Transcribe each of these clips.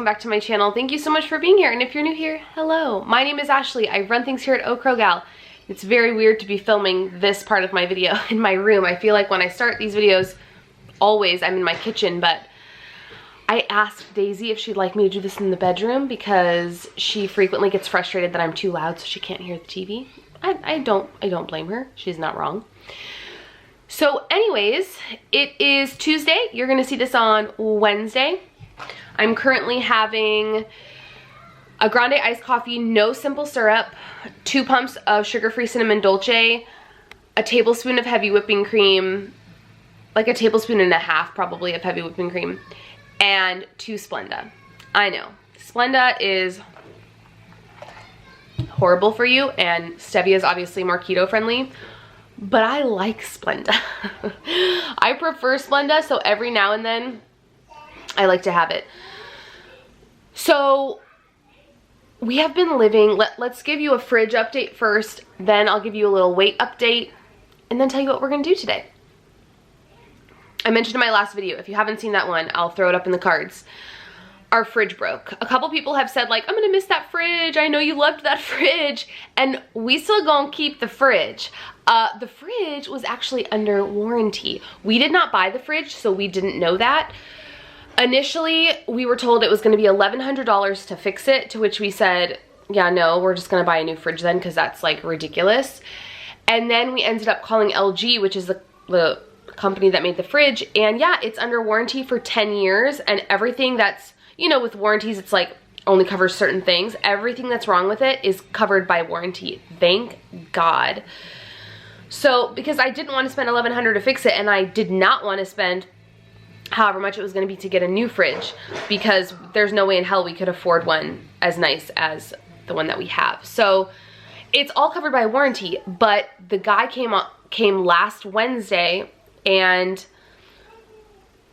welcome back to my channel. Thank you so much for being here, and if you're new here, hello. My name is Ashley. I run things here at Okro Gal. It's very weird to be filming this part of my video in my room. I feel like when I start these videos, always I'm in my kitchen, but I asked Daisy if she'd like me to do this in the bedroom because she frequently gets frustrated that I'm too loud so she can't hear the TV. I don't blame her. She's not wrong. So anyways, it is Tuesday. You're gonna see this on Wednesday. I'm currently having a grande iced coffee, no simple syrup, 2 pumps of sugar-free cinnamon dolce, a tablespoon of heavy whipping cream, like a tablespoon and a half probably of heavy whipping cream, and 2 Splenda. I know, Splenda is horrible for you, and stevia is obviously more keto friendly, but I like Splenda. I prefer Splenda, so every now and then I like to have it. So we have been living, let's give you a fridge update first, then I'll give you a little weight update, and then tell you what we're gonna do today. I mentioned in my last video, if you haven't seen that one, I'll throw it up in the cards. Our fridge broke. A couple people have said like, I'm gonna miss that fridge, I know you loved that fridge, and we still gonna keep the fridge. The fridge was actually under warranty. We did not buy the fridge, so we didn't know that. Initially, we were told it was gonna be $1,100 to fix it, to which we said, yeah, no, we're just gonna buy a new fridge then, because that's like ridiculous. And then we ended up calling LG, which is the company that made the fridge, and yeah, it's under warranty for 10 years, and everything that's, you know, with warranties, it's like only covers certain things. Everything that's wrong with it is covered by warranty. Thank God. So, because I didn't want to spend $1,100 to fix it, and I did not want to spend however much it was going to be to get a new fridge, because there's no way in hell we could afford one as nice as the one that we have. So it's all covered by warranty, but the guy came last Wednesday and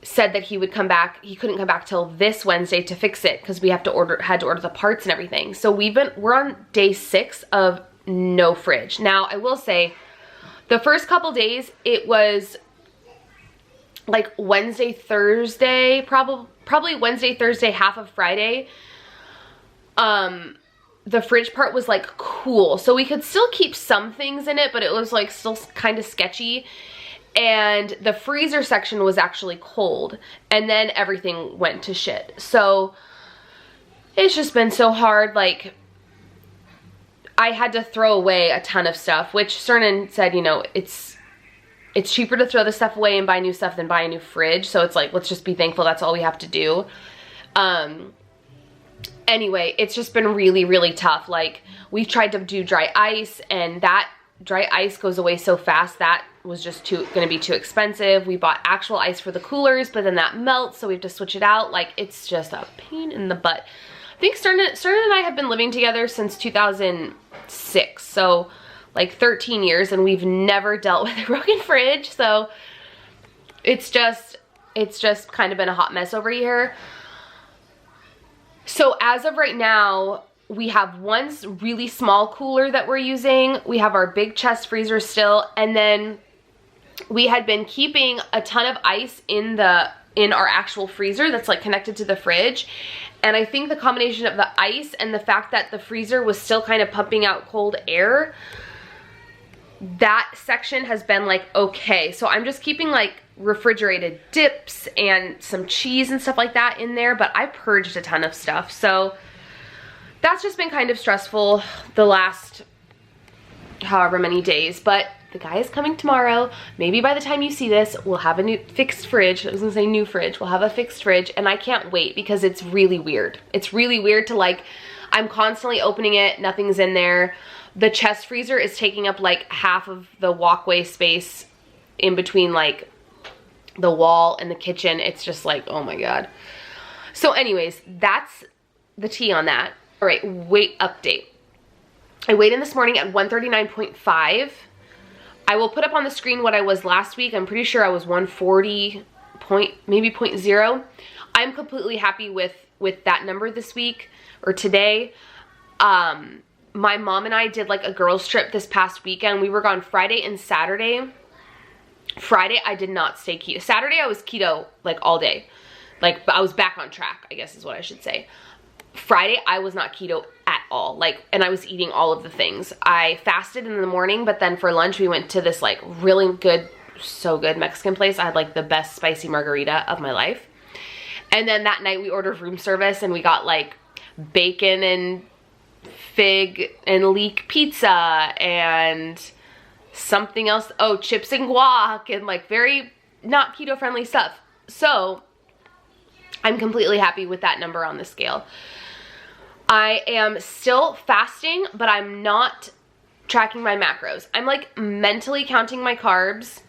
said that he would come back. He couldn't come back till this Wednesday to fix it because we had to order the parts and everything. So we're on day 6 of no fridge. Now I will say the first couple days it was like Wednesday, Thursday, probably Wednesday, Thursday, half of Friday. The fridge part was like cool, so we could still keep some things in it, but it was like still kind of sketchy. And the freezer section was actually cold, and then everything went to shit. So it's just been so hard. Like, I had to throw away a ton of stuff, which Cernan said, you know, it's cheaper to throw the stuff away and buy new stuff than buy a new fridge. So it's like, let's just be thankful that's all we have to do. Anyway, it's just been really, really tough. Like, we've tried to do dry ice, and that dry ice goes away so fast. That was just gonna be too expensive. We bought actual ice for the coolers, but then that melts, so we have to switch it out. Like, it's just a pain in the butt. I think Cernan and I have been living together since 2006. So like 13 years, and we've never dealt with a broken fridge. So it's just kind of been a hot mess over here. So as of right now, we have one really small cooler that we're using. We have our big chest freezer still, and then we had been keeping a ton of ice in our actual freezer that's like connected to the fridge. And I think the combination of the ice and the fact that the freezer was still kind of pumping out cold air, that section has been like okay. So I'm just keeping like refrigerated dips and some cheese and stuff like that in there, but I purged a ton of stuff. So that's just been kind of stressful the last however many days, but the guy is coming tomorrow. Maybe by the time you see this, we'll have a new fixed fridge. I was gonna say new fridge. We'll have a fixed fridge, and I can't wait because it's really weird. It's really weird to like, I'm constantly opening it, nothing's in there. The chest freezer is taking up like half of the walkway space in between like the wall and the kitchen. It's just like, oh my God. So anyways, that's the tea on that. All right, weight update. I weighed in this morning at 139.5. I will put up on the screen what I was last week. I'm pretty sure I was 140 maybe 0.0. I'm completely happy with that number this week or today. My mom and I did like a girls trip this past weekend. We were gone Friday and Saturday. Friday I did not stay keto. Saturday I was keto like all day. Like, but I was back on track, I guess is what I should say. Friday, I was not keto at all. Like, and I was eating all of the things. I fasted in the morning, but then for lunch, we went to this like really good, so good Mexican place. I had like the best spicy margarita of my life. And then that night we ordered room service and we got like bacon and fig and leek pizza and something else. Oh, chips and guac and like very not keto friendly stuff. So I'm completely happy with that number on the scale. I am still fasting, but I'm not tracking my macros. I'm like mentally counting my carbs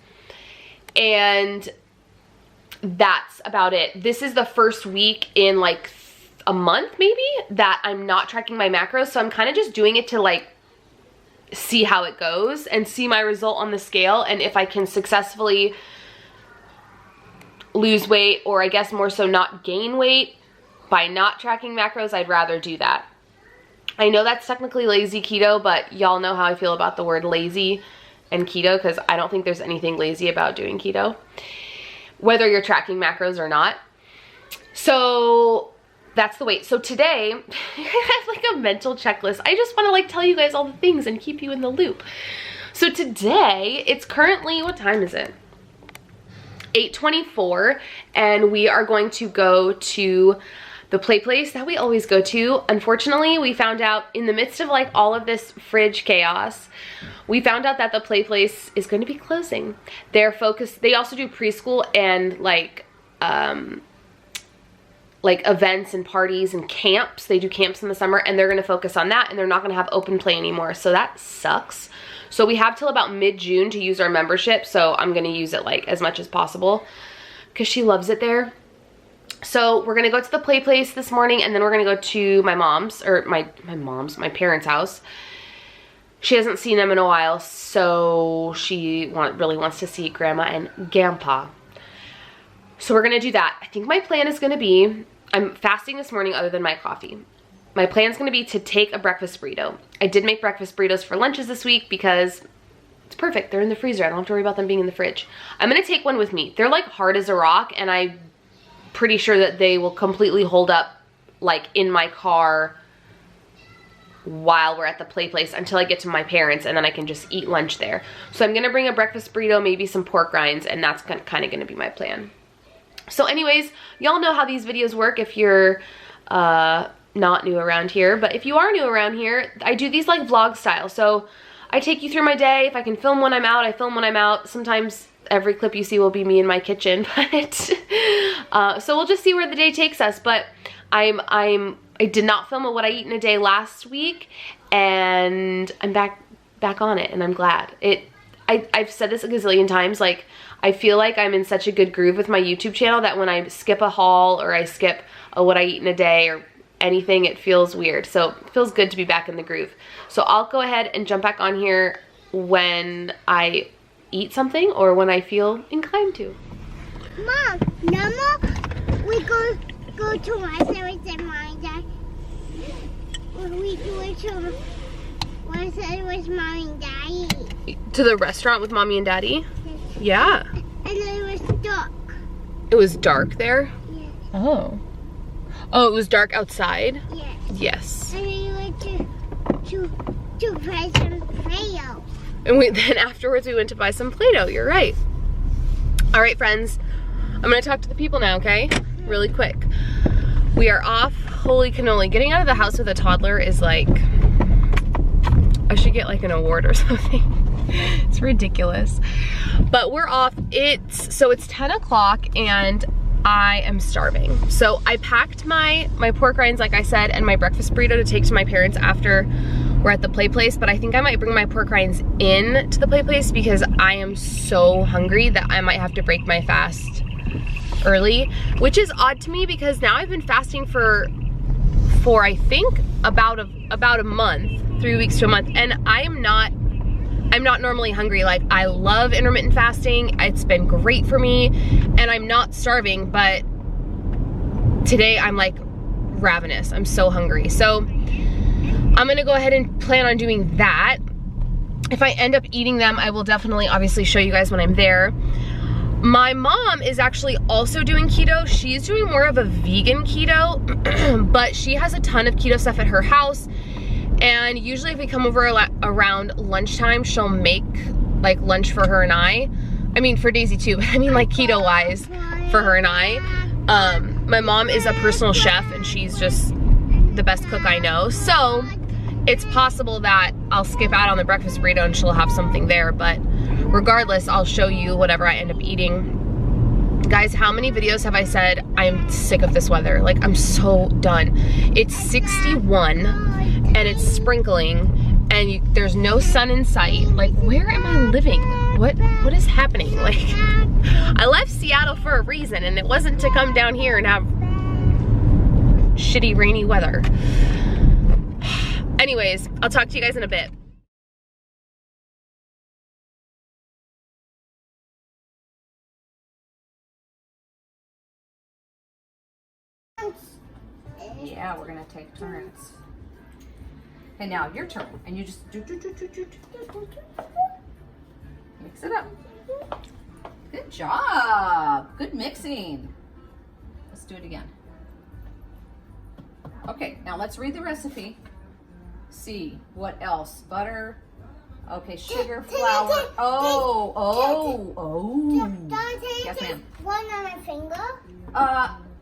and that's about it. This is the first week in like a month maybe that I'm not tracking my macros. So I'm kind of just doing it to like see how it goes and see my result on the scale. And if I can successfully lose weight, or I guess more so not gain weight by not tracking macros, I'd rather do that. I know that's technically lazy keto, but y'all know how I feel about the word lazy and keto because I don't think there's anything lazy about doing keto, whether you're tracking macros or not. So that's the weight. So today, I have like a mental checklist. I just want to like tell you guys all the things and keep you in the loop. So today, it's currently, what time is it? 8:24, and we are going to go to the play place that we always go to. Unfortunately, we found out in the midst of like all of this fridge chaos, we found out that the play place is going to be closing. They're focused, they also do preschool and like events and parties and camps. They do camps in the summer and they're going to focus on that, and they're not going to have open play anymore. So that sucks. So we have till about mid-June to use our membership. So I'm going to use it like as much as possible because she loves it there. So we're going to go to the play place this morning, and then we're going to go to my mom's, or my parents' house. She hasn't seen them in a while, so she really wants to see Grandma and Grandpa. So we're going to do that. I think my plan is going to be, I'm fasting this morning other than my coffee. My plan is going to be to take a breakfast burrito. I did make breakfast burritos for lunches this week because it's perfect. They're in the freezer. I don't have to worry about them being in the fridge. I'm going to take one with me. They're like hard as a rock, and I'm pretty sure that they will completely hold up like in my car while we're at the play place until I get to my parents, and then I can just eat lunch there. So I'm going to bring a breakfast burrito, maybe some pork rinds, and that's kind of going to be my plan. So anyways, y'all know how these videos work if you're not new around here, but if you are new around here, I do these like vlog style. So I take you through my day. If I can film when I'm out, I film when I'm out. Sometimes every clip you see will be me in my kitchen, but so we'll just see where the day takes us. But I did not film what I eat in a day last week, and I'm back on it, and I'm glad. I've said this a gazillion times, like I feel like I'm in such a good groove with my YouTube channel that when I skip a haul or I skip a what I eat in a day or anything, it feels weird. So it feels good to be back in the groove. So I'll go ahead and jump back on here when I eat something or when I feel inclined to. Mom, we go to restaurant with Mom and Dad. We go to restaurant with Mom and Daddy. To the restaurant with Mommy and Daddy? Yeah. And it was dark. It was dark there? Yes. Oh. Oh, it was dark outside? Yes. Yes. And we went to buy some Play-Doh. And then afterwards we went to buy some Play-Doh. You're right. All right, friends. I'm gonna talk to the people now, okay? Really quick. We are off. Holy cannoli. Getting out of the house with a toddler is like, I should get like an award or something. It's ridiculous. But we're off. So it's 10 o'clock and I am starving. So I packed my pork rinds, like I said, and my breakfast burrito to take to my parents after we're at the play place. But I think I might bring my pork rinds in to the play place because I am so hungry that I might have to break my fast early, which is odd to me because now I've been fasting for I think about a month, 3 weeks to a month, and I'm not normally hungry. Like, I love intermittent fasting. It's been great for me and I'm not starving, but today I'm like ravenous. I'm so hungry. So I'm gonna go ahead and plan on doing that. If I end up eating them, I will definitely obviously show you guys when I'm there. My mom is actually also doing keto. She's doing more of a vegan keto, but she has a ton of keto stuff at her house. And usually if we come over around lunchtime, she'll make like lunch for her and I mean for Daisy too, but I mean like keto wise for her and I. My mom is a personal chef and she's just the best cook I know. So it's possible that I'll skip out on the breakfast burrito and she'll have something there, but regardless, I'll show you whatever I end up eating. Guys, how many videos have I said I'm sick of this weather? Like, I'm so done. It's 61 and it's sprinkling and there's no sun in sight. Like, where am I living? What is happening? Like, I left Seattle for a reason and it wasn't to come down here and have shitty rainy weather. Anyways, I'll talk to you guys in a bit. Yeah, we're gonna take turns. And now your turn, and you just mix it up. Good job. Good mixing. Let's do it again. Okay, now let's read the recipe. See what else? Butter. Okay, sugar, flour. Oh. Yes, ma'am. One on my finger.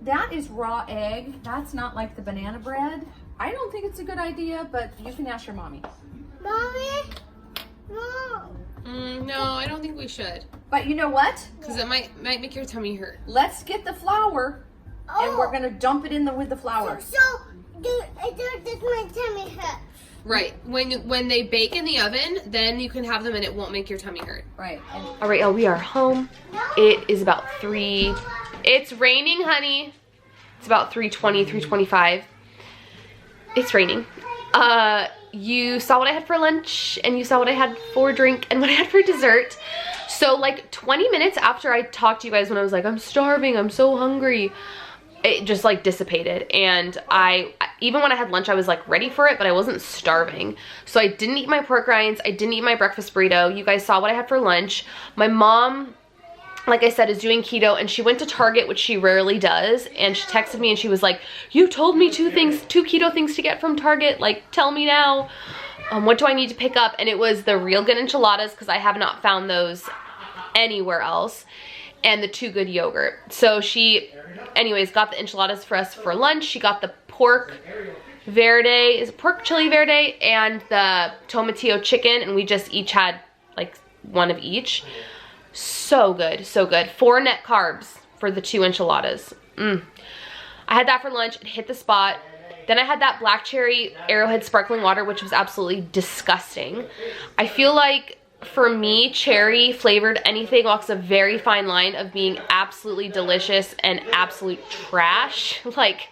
That is raw egg. That's not like the banana bread. I don't think it's a good idea, but you can ask your mommy. Mommy? No. No, I don't think we should. But you know what? Because it might make your tummy hurt. Let's get the flour, and we're gonna dump it in with the flour. So, does my tummy hurt? Right. When they bake in the oven, then you can have them and it won't make your tummy hurt. Right. All right, y'all, we are home. It is about 3. It's raining, honey. It's about 3:20, 3:25. It's raining. You saw what I had for lunch and you saw what I had for drink and what I had for dessert. So like 20 minutes after I talked to you guys when I was like, I'm starving, I'm so hungry, it just like dissipated. And even when I had lunch, I was like ready for it, but I wasn't starving. So I didn't eat my pork rinds. I didn't eat my breakfast burrito. You guys saw what I had for lunch. My mom, like I said, is doing keto and she went to Target, which she rarely does. And she texted me and she was like, you told me two keto things to get from Target. Like, tell me now. What do I need to pick up? And it was the Real Good enchiladas because I have not found those anywhere else. And the Too Good yogurt. So she, anyways, got the enchiladas for us for lunch. She got the pork verde, is it pork chili verde, and the tomatillo chicken. And we just each had like one of each. So good, so good. 4 net carbs for the 2 enchiladas. I had that for lunch. It hit the spot. Then I had that black cherry Arrowhead sparkling water, which was absolutely disgusting. I feel like for me, cherry flavored anything walks a very fine line of being absolutely delicious and absolute trash. Like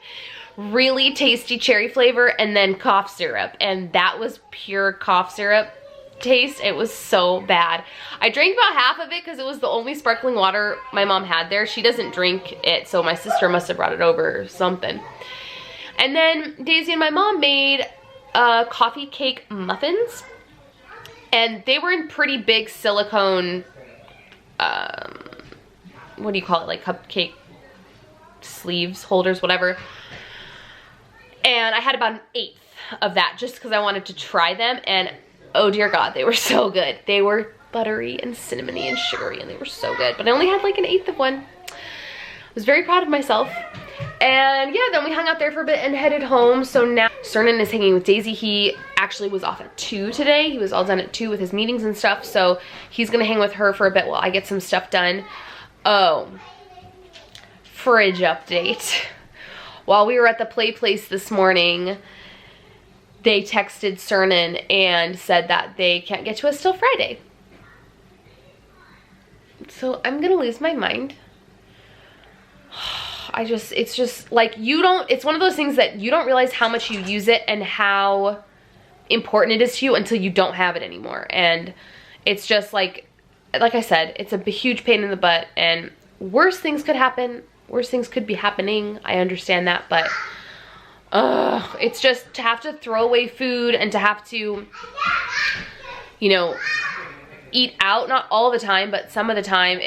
really tasty cherry flavor and then cough syrup. And that was pure cough syrup taste. It was so bad. I drank about half of it because it was the only sparkling water my mom had there. She doesn't drink it, so my sister must have brought it over or something. And then Daisy and my mom made coffee cake muffins, and they were in pretty big silicone, what do you call it, like cupcake sleeves, holders, whatever. And I had about 1/8 of that just because I wanted to try them, and oh dear God, they were so good. They were buttery and cinnamony and sugary and they were so good. But I only had like 1/8 of one. I was very proud of myself. And yeah, then we hung out there for a bit and headed home. So now Cernan is hanging with Daisy. He actually was off at 2 today. He was all done at 2 with his meetings and stuff. So he's gonna hang with her for a bit while I get some stuff done. Oh, fridge update. While we were at the play place this morning, they texted Cernan and said that they can't get to us till Friday. So I'm gonna lose my mind. It's just like it's one of those things that you don't realize how much you use it and how important it is to you until you don't have it anymore. And it's just like I said, it's a huge pain in the butt and worse things could happen. Worse things could be happening. I understand that, but it's just to have to throw away food and to have to, you know, eat out, not all the time, but some of the time,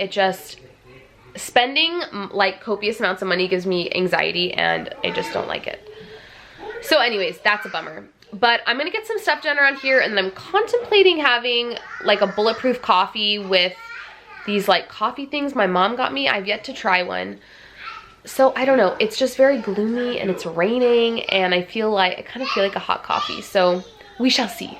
spending like copious amounts of money gives me anxiety and I just don't like it. So anyways, that's a bummer. But I'm gonna get some stuff done around here, and then I'm contemplating having like a bulletproof coffee with these like coffee things my mom got me. I've yet to try one. So I don't know, it's just very gloomy and it's raining and I kind of feel like a hot coffee. So we shall see.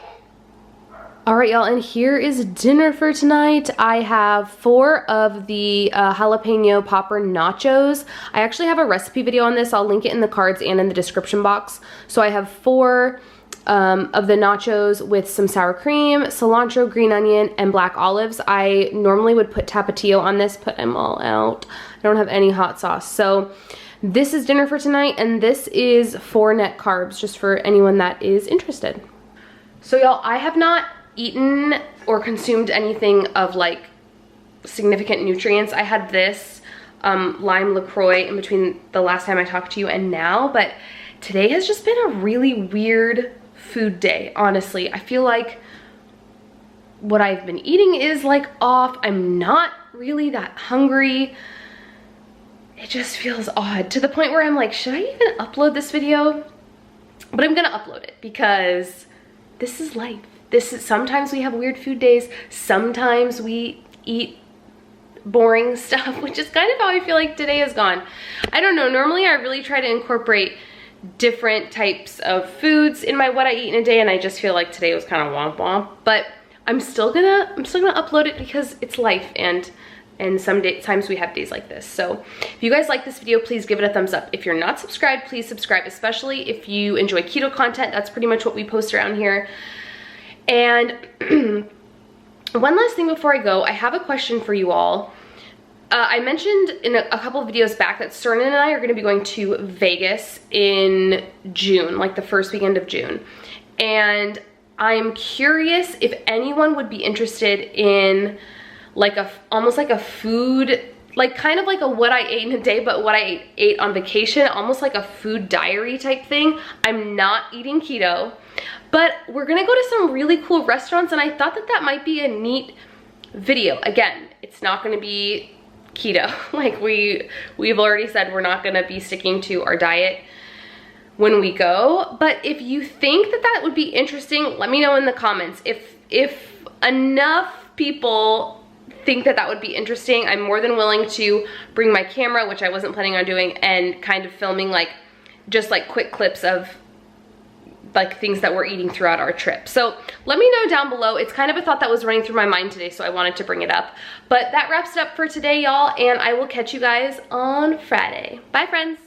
All right, y'all, and here is dinner for tonight. I have 4 of the jalapeno popper nachos. I actually have a recipe video on this. I'll link it in the cards and in the description box. So I have 4 of the nachos with some sour cream, cilantro, green onion, and black olives. I normally would put tapatio on this, but I'm all out. I don't have any hot sauce. So this is dinner for tonight, and this is 4 net carbs, just for anyone that is interested. So y'all, I have not eaten or consumed anything of like significant nutrients. I had this lime LaCroix in between the last time I talked to you and now, but today has just been a really weird food day, honestly. I feel like what I've been eating is like off. I'm not really that hungry. It just feels odd to the point where I'm like, should I even upload this video? But I'm gonna upload it because this is life. Sometimes we have weird food days. Sometimes we eat boring stuff, which is kind of how I feel like today has gone. I don't know, normally I really try to incorporate different types of foods in what I eat in a day, and I just feel like today was kind of womp womp, but I'm still gonna upload it because it's life, and sometimes we have days like this. So if you guys like this video, please give it a thumbs up. If you're not subscribed, please subscribe, especially if you enjoy keto content. That's pretty much what we post around here. And one last thing before I go, I have a question for you all. I mentioned in a couple of videos back that Cernan and I are going to be going to Vegas in June, like the first weekend of June. And I'm curious if anyone would be interested in like almost like a food, like kind of like a what I ate in a day, but what I ate on vacation, almost like a food diary type thing. I'm not eating keto, but we're gonna go to some really cool restaurants, and I thought that that might be a neat video. Again, it's not gonna be keto. Like we've already said we're not gonna be sticking to our diet when we go, but if you think that that would be interesting, let me know in the comments. If enough people think that that would be interesting, I'm more than willing to bring my camera, which I wasn't planning on doing, and kind of filming like just like quick clips of like things that we're eating throughout our trip. So let me know down below. It's kind of a thought that was running through my mind today, so I wanted to bring it up. But that wraps it up for today, y'all, and I will catch you guys on Friday. Bye, friends.